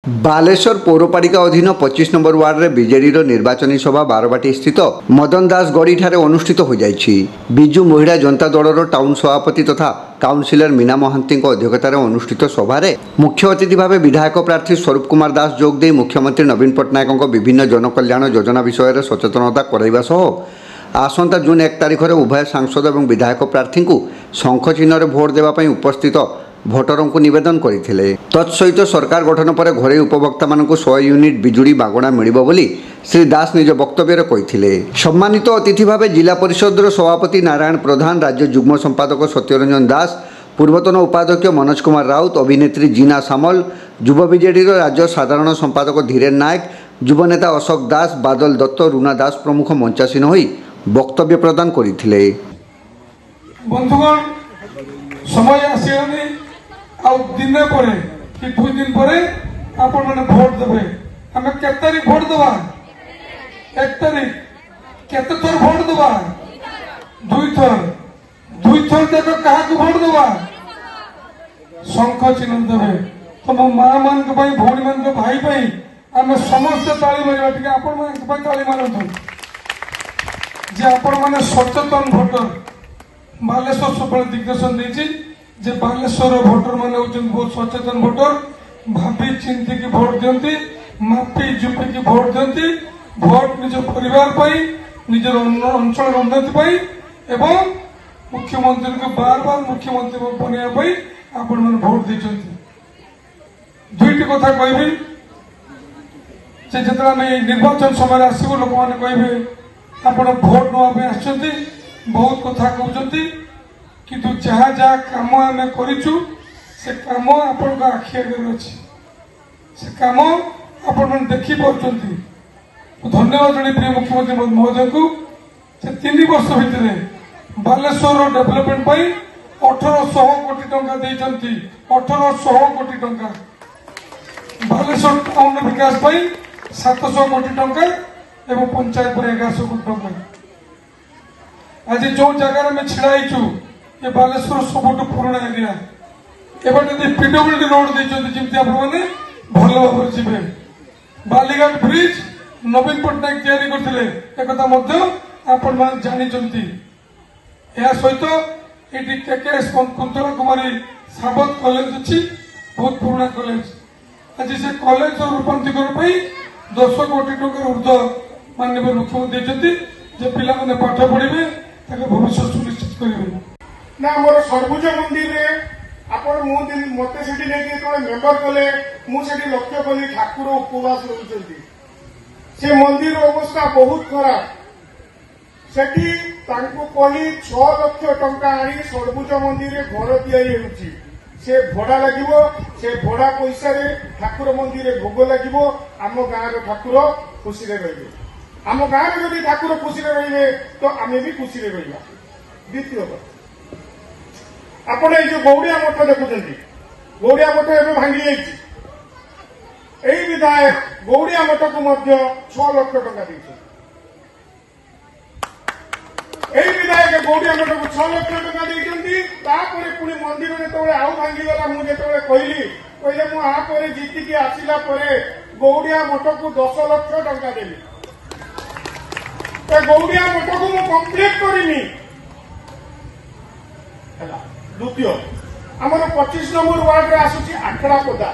बालेश्वर पौरपालिका अधीन 25 number ward रे BJD निर्वाचनी सभा बारवाटी स्थित मदन दास गड़ी ठारे अनुष्ठित हो जाइछि। बिजु महिला जनता दलर टाउन सभापति तथा काउंसिलर मीना महांती अध्यक्षतार अनुष्ठित सभारे मुख्य अतिथि भाव विधायक प्रार्थी स्वरूप कुमार दास जोग दे मुख्यमंत्री नवीन पट्टनायक विभिन्न जनकल्याण योजना विषय में सचेतनता कराइबा सह आसंता जून 1 तारिख में उभय सांसद और विधायक प्रार्थी को शंख चिन्ह भोट देवाई उपस्थित भोटरों को निवेदन करते। तत्सहित सरकार गठन पर घरे उपभोक्ता मानक 100 यूनिट बिजुली मागणा मिलिबो बोली श्री दास निज वक्तव्य कहते। सम्मानित अतिथि भाव जिला परिषद सभापति नारायण प्रधान, राज्य युग्म संपादक सत्यरंजन दास, पूर्वतन उपाध्यक्ष मनोज कुमार राउत, अभिनेत्री जीना सामल, युव बीजेडी राज्य साधारण संपादक धीरेन नायक, युव नेता अशोक दास, बादल दत्त, रुना दास प्रमुख मंचासीन होई वक्तव्य प्रदान करथिले। बंधुगण समय आसिलानी आ दिन पर कि 2 दिन पर आपण माने भोट देबे। हमें के तारीख भोट देबा? 1 तारीख। केते थर भोट देबा? 2 थर। 2 थर देखो कहा को भोट देबा? शंख चिन्ह देबे। तो मां मान के भाई, भौणी मान के भाई भाई हमें समस्त ताली मारिबा। ठीक आपण मान के भाई ताली मारंतु जे आपण माने सचेतन भोटर। बालेश्वर सब दिग्दर्शन देछि जे बालेश्वर भोटर माने होचन बहुत सचेतन भोटर, भाभी चिंती की भोट दियंती, मापी जुपी की भोट दियंती, भोट निज परिवार पाई, निजर अंचल उन्नति पाई एवं मुख्यमंत्री को बार बार मुख्यमंत्री बनैया पाई आपण माने भोट देछंती। दुईटी कथा कहबी जे जेतरा में निर्वाचन समय आसीबो लोक माने कहबे आपण भोट नवा पे आछंती, बहुत कथा कहउचंती, किंतु जहाँ जहाँ काम आम करूँ से कम आपण आखि आगे अच्छे, से कम आपण देखी पार्टी। धन्यवाद जन प्रिय मुख्यमंत्री महोदय को 3 वर्ष भितर बालेश्वर डेवलपमेंट 1800 कोटी टंका देइचंती। 1800 कोटी टंका बालेश्वर टाउन विकास 700 कोटी टंका एवं पंचायत पर 1100 कोटी टंका। आज जो जगार में छिड़ाईचु ये बालेश्वर सबुठ पुराना एरिया। एवं यदि पीडब्ल्यूडी रोड देते आपने भल भाव जी बालीघाट ब्रिज नवीन पट्टनायक तैयारी करते एक आपण जानी सहित ये केकेएस कुंतला कुमारी साबत कॉलेज अच्छी, बहुत पुराना कॉलेज। आज से कॉलेज रूपांतरण 10 कोटी टकर ऊर्ध माननीय मुख्यमंत्री देते पिला माने पाठ पढ़े भविष्य सुनिश्चित करेंगे ना। मोर सर्वोज मंदिर आपण मत मेम्बर कले मुझे लक्ष्य कली ठाकुर उपवास रोचंती। से मंदिर अवस्था बहुत खराब। सेठी तांको कही 6 लाख टंका आनी सर्वोज मंदिर घर तैयारी होउची। से भड़ा लागिवो, से भड़ा पैसा रे ठाकुर मंदिर भोग लागिवो। आम गाँव ठाकुर खुशी रे रहिबे। आम गाँव जदि ठाकुर खुशी रे रहिबे तो आमे भी खुशी रे रहिबा। द्वितीय बात आपण जो गौड़िया मठ देखुंट, गौड़िया मठ एवं भांगी जाइए। यही विधायक गौड़िया मठ को 6 लाख टंका देते। यही विधायक गौड़िया मठ को 6 लाख टंका देते। पुणी मंदिर जो आउ भांगीगला मुझे कहली मुझे जीतिकी आसला गौड़िया मठ को 10 लाख टंका देली। गौड़िया मठ को मुझे कम्प्लीट करनी। द्वितीय आमर 25 नंबर वार्ड आसूची आखड़ापदा।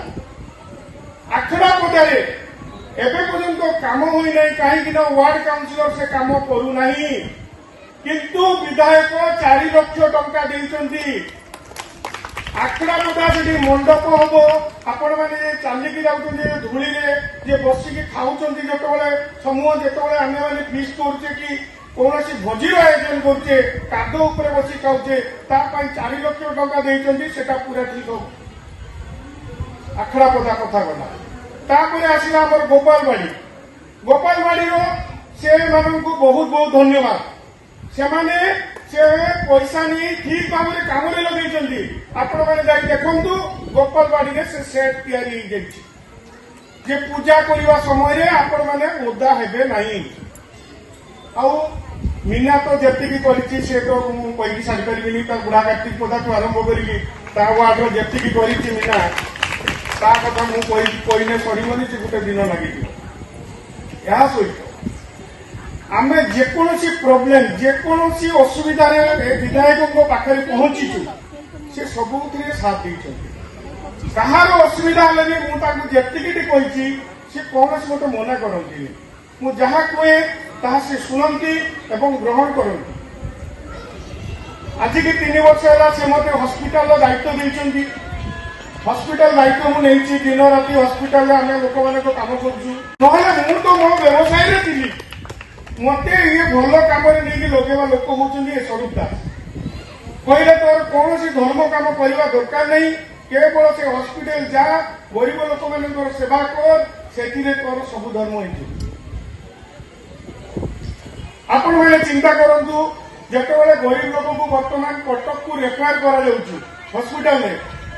आखड़ापदार एवं पर्यंत काम हुई ना कहीं वार्ड काउंसिलर से काम करूना, किंतु विधायक 4 लाख टंका देइचंती। आखड़ापदा जी मंडप हम आपण मैंने चलिकी जाऊँ धूली जे बसिकी खाऊंट जो समूह जो आम मैंने फिस्ट करुचे कि कौन भोजी आयोजन करुचे काद उपर बसी खाऊचे 4 लाख टंका देइचंती। सेटा पूरा ठीक हो। आखड़ापदा कथा गला तापर आसला आमर गोपालबाड़ी। गोपालबाड़ी से मानू बहुत बहुत धन्यवाद। से पैसा नहीं ठीक भाव में काम लगे। आपण मैंने देखु गोपालबाड़ी से सेट तैयारी जे पूजा करने समय आपण मैंने ओदा हेबे नहीं। आउ मीना तो जी करी सी तो कही सारी पारि बुढ़ा कार्तिक पदा आरंभ करी वार्ड जी करी मीना ता कथा मु कहने सरबनी से गोटे दिन लगे या सहित आम जेकोसी प्रोब्लेम जेकोसी असुविधा विधायक पाखे पहुंचीचु से सब साथ देते कहार असुविधा हेल्ले भी मुझे कही सी कौन मत मना करती मुझे जहाँ कहे ताहा से शुणती एवं ग्रहण करती आज की 3 वर्ष है से मत हस्पिटाल दायित्व देते हस्पिटाल दायित्व मुझे दिन राति हस्पिटाल आम लोक मान कम करूँ तो मो व्यवसाय थी मत ये भल कम लगेगा लोक होती स्वरूप दास कहले तोर कौन धर्म कम करने दरकार नहीं केवल से हस्पिटाल जा गरीब लोक मान सेवा कर से तोर सब धर्म हो आपण मैंने चिंता करूँ जिते गरीब लोक को बर्तमान कटक को रेफर कर हस्पिटाल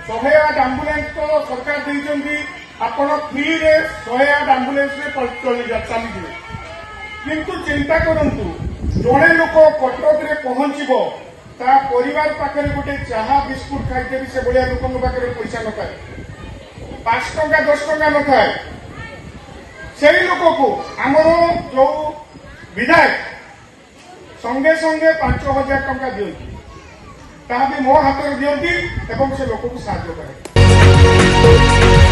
108 आंबुलांस तो सरकार देते आपण फ्री रे 108 आंबुलांस चली किंतु चिंता करूँ जड़े लोक कटक रे पहुंचब ता परिवार पाखे गोटे चाहा बिस्कुट खाइते भी से भाया लोक पाखे पैसा न थाए 5 टंका 10 टंका न थाए से लोक को आमर जो विधायक संगे संगे 5,000 टंका दिखती ता भी मो हाथ दिखती से लोक को साहाय्य करे।